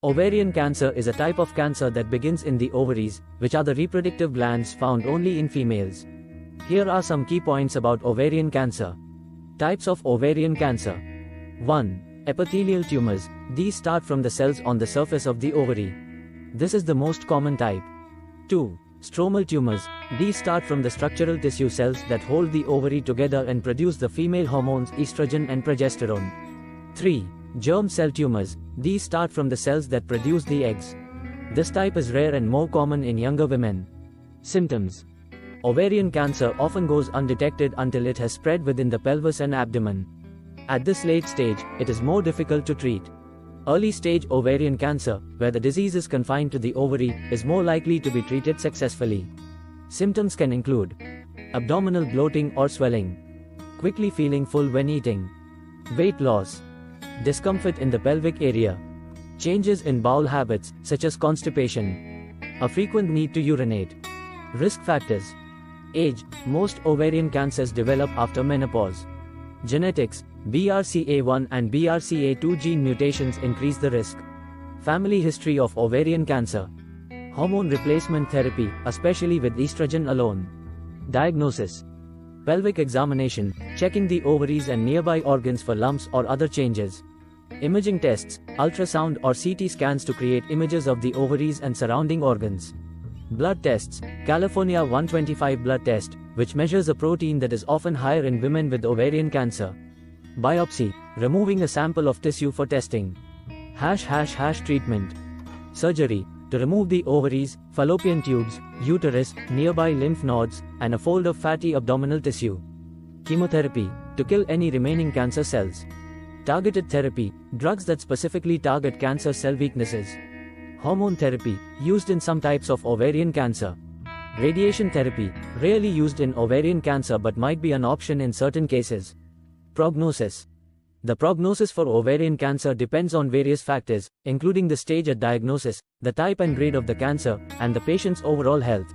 Ovarian cancer is a type of cancer that begins in the ovaries, which are the reproductive glands found only in females. Here are some key points about ovarian cancer. Types of ovarian cancer. 1. Epithelial tumors. These start from the cells on the surface of the ovary. This is the most common type. 2. Stromal tumors. These start from the structural tissue cells that hold the ovary together and produce the female hormones estrogen and progesterone. 3. Germ cell tumors. These start from the cells that produce the eggs. This type is rare and more common in younger women. Symptoms. Ovarian cancer often goes undetected until it has spread within the pelvis and abdomen. At this late stage, it is more difficult to treat. Early stage ovarian cancer, where the disease is confined to the ovary, is more likely to be treated successfully. Symptoms can include abdominal bloating or swelling, quickly feeling full when eating, weight loss, discomfort in the pelvic area, changes in bowel habits, such as constipation, a frequent need to urinate. Risk factors. Age. Most ovarian cancers develop after menopause. Genetics. BRCA1 and BRCA2 gene mutations increase the risk. Family history of ovarian cancer. Hormone replacement therapy, especially with estrogen alone. Diagnosis. Pelvic examination, checking the ovaries and nearby organs for lumps or other changes. Imaging tests, ultrasound or CT scans to create images of the ovaries and surrounding organs. Blood tests, California 125 blood test, which measures a protein that is often higher in women with ovarian cancer. Biopsy, removing a sample of tissue for testing. ### treatment. Surgery, to remove the ovaries, fallopian tubes, uterus, nearby lymph nodes, and a fold of fatty abdominal tissue. Chemotherapy, to kill any remaining cancer cells. Targeted therapy, drugs that specifically target cancer cell weaknesses. Hormone therapy, used in some types of ovarian cancer. Radiation therapy, rarely used in ovarian cancer but might be an option in certain cases. Prognosis. The prognosis for ovarian cancer depends on various factors, including the stage at diagnosis, the type and grade of the cancer, and the patient's overall health.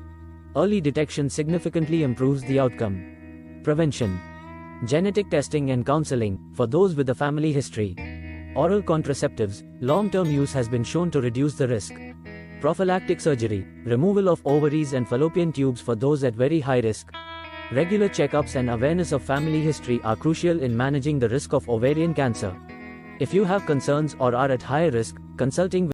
Early detection significantly improves the outcome. Prevention. Genetic testing and counseling, for those with a family history. Oral contraceptives, long-term use has been shown to reduce the risk. Prophylactic surgery, removal of ovaries and fallopian tubes for those at very high risk. Regular checkups and awareness of family history are crucial in managing the risk of ovarian cancer. If you have concerns or are at high risk, consulting with